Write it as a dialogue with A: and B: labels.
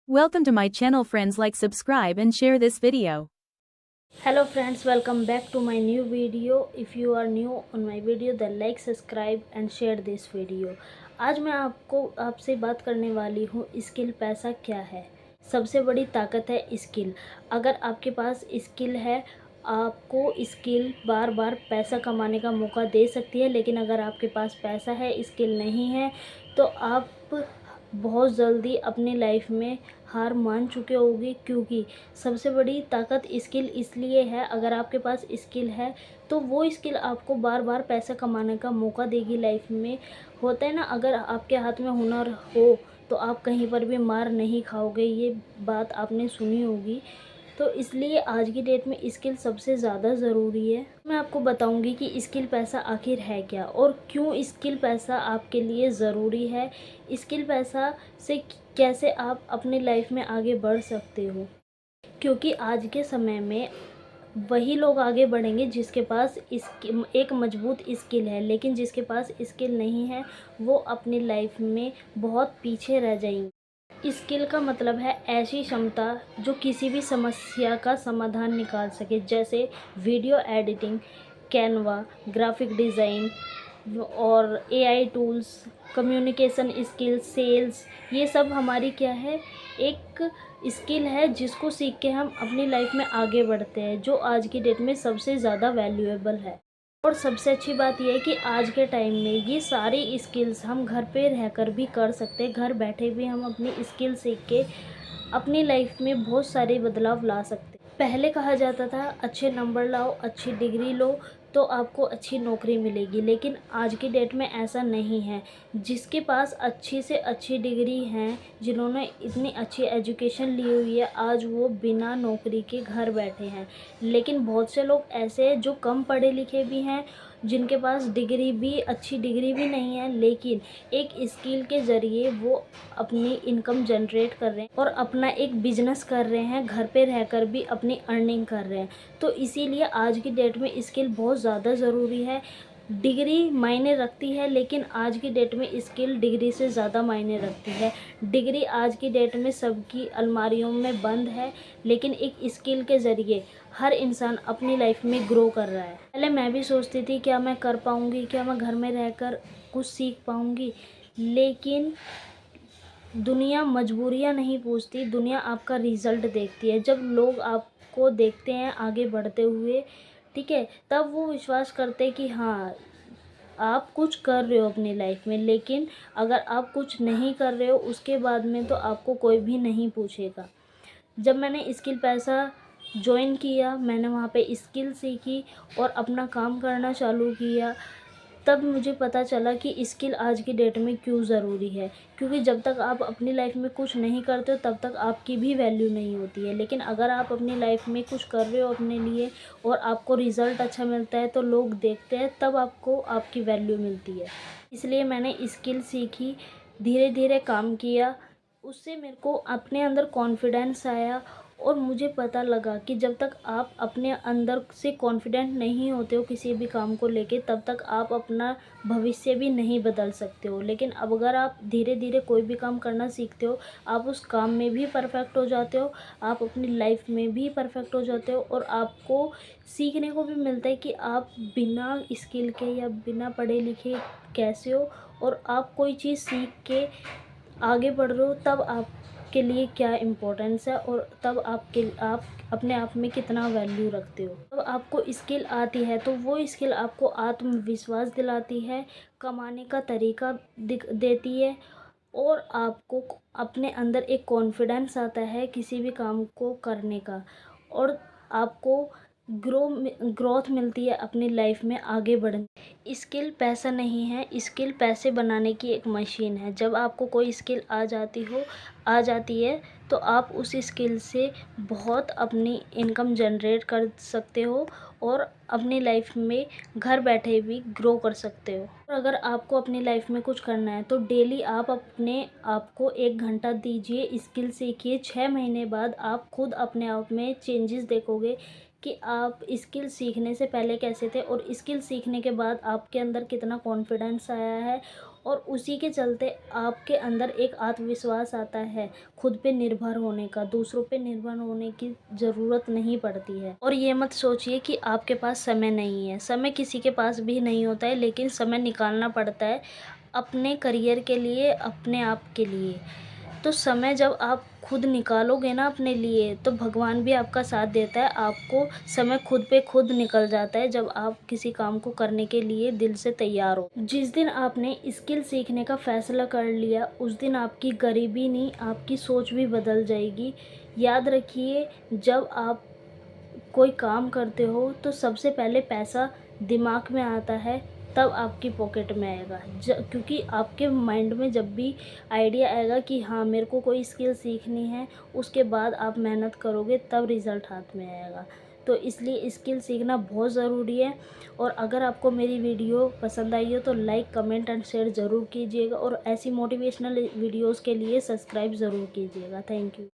A: Welcome to my channel friends, like, subscribe and share this video.
B: Hello friends, welcome back to my new video. If you are new on my video then like, subscribe and share this video. आज मैं आपसे बात करने वाली हूँ skill पैसा क्या है। सबसे बड़ी ताकत है स्किल। अगर आपके पास स्किल है, आपको स्किल बार बार पैसा कमाने का मौका दे सकती है, लेकिन अगर आपके पास पैसा है, स्किल नहीं है, तो आप बहुत जल्दी अपनी लाइफ में हार मान चुके होगे। क्योंकि सबसे बड़ी ताकत स्किल इसलिए है, अगर आपके पास स्किल है तो वो स्किल आपको बार बार पैसा कमाने का मौका देगी लाइफ में। होता है ना, अगर आपके हाथ में हुनर हो तो आप कहीं पर भी मार नहीं खाओगे, ये बात आपने सुनी होगी। तो इसलिए आज की डेट में स्किल सबसे ज़्यादा ज़रूरी है। मैं आपको बताऊंगी कि स्किल पैसा आखिर है क्या और क्यों स्किल पैसा आपके लिए ज़रूरी है। स्किल पैसा से कैसे आप अपनी लाइफ में आगे बढ़ सकते हो, क्योंकि आज के समय में वही लोग आगे बढ़ेंगे जिसके पास एक मजबूत स्किल है, लेकिन जिसके पास स्किल नहीं है वो अपनी लाइफ में बहुत पीछे रह जाएंगे। स्किल का मतलब है ऐसी क्षमता जो किसी भी समस्या का समाधान निकाल सके, जैसे video editing, Canva, graphic design और AI tools, communication skill, sales. ये सब हमारी क्या है, एक स्किल है जिसको सीख के हम अपनी लाइफ में आगे बढ़ते हैं, जो आज की डेट में सबसे ज़्यादा वैल्यूएबल है। और सबसे अच्छी बात यह है कि आज के टाइम में ये सारी स्किल्स हम घर पे रहकर भी कर सकते हैं। घर बैठे भी हम अपनी स्किल सीख के अपनी लाइफ में बहुत सारे बदलाव ला सकते हैं। पहले कहा जाता था अच्छे नंबर लाओ, अच्छी डिग्री लो तो आपको अच्छी नौकरी मिलेगी, लेकिन आज की डेट में ऐसा नहीं है। जिसके पास अच्छी से अच्छी डिग्री हैं, जिन्होंने इतनी अच्छी एजुकेशन ली हुई है, आज वो बिना नौकरी के घर बैठे हैं। लेकिन बहुत से लोग ऐसे हैं जो कम पढ़े लिखे भी हैं, जिनके पास अच्छी डिग्री भी नहीं है, लेकिन एक स्किल के ज़रिए वो अपनी इनकम जनरेट कर रहे हैं और अपना एक बिजनेस कर रहे हैं, घर पे रहकर भी अपनी अर्निंग कर रहे हैं। तो इसीलिए आज की डेट में स्किल बहुत ज़्यादा ज़रूरी है। डिग्री मायने रखती है, लेकिन आज की डेट में स्किल डिग्री से ज़्यादा मायने रखती है। डिग्री आज की डेट में सबकी अलमारियों में बंद है, लेकिन एक स्किल के ज़रिए हर इंसान अपनी लाइफ में ग्रो कर रहा है। पहले मैं भी सोचती थी क्या मैं कर पाऊँगी, क्या मैं घर में रहकर कुछ सीख पाऊँगी, लेकिन दुनिया मजबूरियाँ नहीं पूछती, दुनिया आपका रिज़ल्ट देखती है। जब लोग आपको देखते हैं आगे बढ़ते हुए, ठीक है, तब वो विश्वास करते हैं कि हाँ, आप कुछ कर रहे हो अपनी लाइफ में। लेकिन अगर आप कुछ नहीं कर रहे हो उसके बाद में तो आपको कोई भी नहीं पूछेगा। जब मैंने स्किल पैसा जॉइन किया, मैंने वहाँ पे स्किल सीखी और अपना काम करना चालू किया, तब मुझे पता चला कि स्किल आज की डेट में क्यों ज़रूरी है। क्योंकि जब तक आप अपनी लाइफ में कुछ नहीं करते हो तब तक आपकी भी वैल्यू नहीं होती है, लेकिन अगर आप अपनी लाइफ में कुछ कर रहे हो अपने लिए और आपको रिज़ल्ट अच्छा मिलता है तो लोग देखते हैं, तब आपको आपकी वैल्यू मिलती है। इसलिए मैंने स्किल सीखी, धीरे धीरे काम किया, उससे मेरे को अपने अंदर कॉन्फिडेंस आया और मुझे पता लगा कि जब तक आप अपने अंदर से कॉन्फिडेंट नहीं होते हो किसी भी काम को लेके, तब तक आप अपना भविष्य भी नहीं बदल सकते हो। लेकिन अब अगर आप धीरे धीरे कोई भी काम करना सीखते हो, आप उस काम में भी परफेक्ट हो जाते हो, आप अपनी लाइफ में भी परफेक्ट हो जाते हो और आपको सीखने को भी मिलता है कि आप बिना स्किल के या बिना पढ़े लिखे कैसे हो, और आप कोई चीज़ सीख के आगे बढ़ रहे हो तब आपके लिए क्या इम्पोर्टेंस है और तब आप अपने आप में कितना वैल्यू रखते हो। तब आपको स्किल आती है तो वो स्किल आपको आत्मविश्वास दिलाती है, कमाने का तरीका देती है और आपको अपने अंदर एक कॉन्फिडेंस आता है किसी भी काम को करने का, और आपको ग्रोथ मिलती है अपनी लाइफ में आगे बढ़ने। स्किल पैसा नहीं है, स्किल पैसे बनाने की एक मशीन है। जब आपको कोई स्किल आ जाती है तो आप उस स्किल से बहुत अपनी इनकम जनरेट कर सकते हो और अपनी लाइफ में घर बैठे भी ग्रो कर सकते हो। और अगर आपको अपनी लाइफ में कुछ करना है तो डेली आप अपने आप को 1 घंटा दीजिए, स्किल सीखिए। 6 महीने बाद आप खुद अपने आप में चेंजेस देखोगे कि आप स्किल सीखने से पहले कैसे थे और स्किल सीखने के बाद आपके अंदर कितना कॉन्फिडेंस आया है और उसी के चलते आपके अंदर एक आत्मविश्वास आता है खुद पे निर्भर होने का, दूसरों पे निर्भर होने की ज़रूरत नहीं पड़ती है। और ये मत सोचिए कि आपके पास समय नहीं है, समय किसी के पास भी नहीं होता है, लेकिन समय निकालना पड़ता है अपने करियर के लिए, अपने आप के लिए। तो समय जब आप खुद निकालोगे ना अपने लिए, तो भगवान भी आपका साथ देता है, आपको समय खुद पे खुद निकल जाता है जब आप किसी काम को करने के लिए दिल से तैयार हो। जिस दिन आपने स्किल सीखने का फैसला कर लिया, उस दिन आपकी गरीबी नहीं, आपकी सोच भी बदल जाएगी। याद रखिए, जब आप कोई काम करते हो तो सबसे पहले पैसा दिमाग में आता है, तब आपकी पॉकेट में आएगा। क्योंकि आपके माइंड में जब भी आइडिया आएगा कि हाँ मेरे को कोई स्किल सीखनी है, उसके बाद आप मेहनत करोगे तब रिज़ल्ट हाथ में आएगा। तो इसलिए स्किल सीखना बहुत ज़रूरी है। और अगर आपको मेरी वीडियो पसंद आई हो तो लाइक, कमेंट एंड शेयर ज़रूर कीजिएगा, और ऐसी मोटिवेशनल वीडियोज़ के लिए सब्सक्राइब ज़रूर कीजिएगा। Thank you.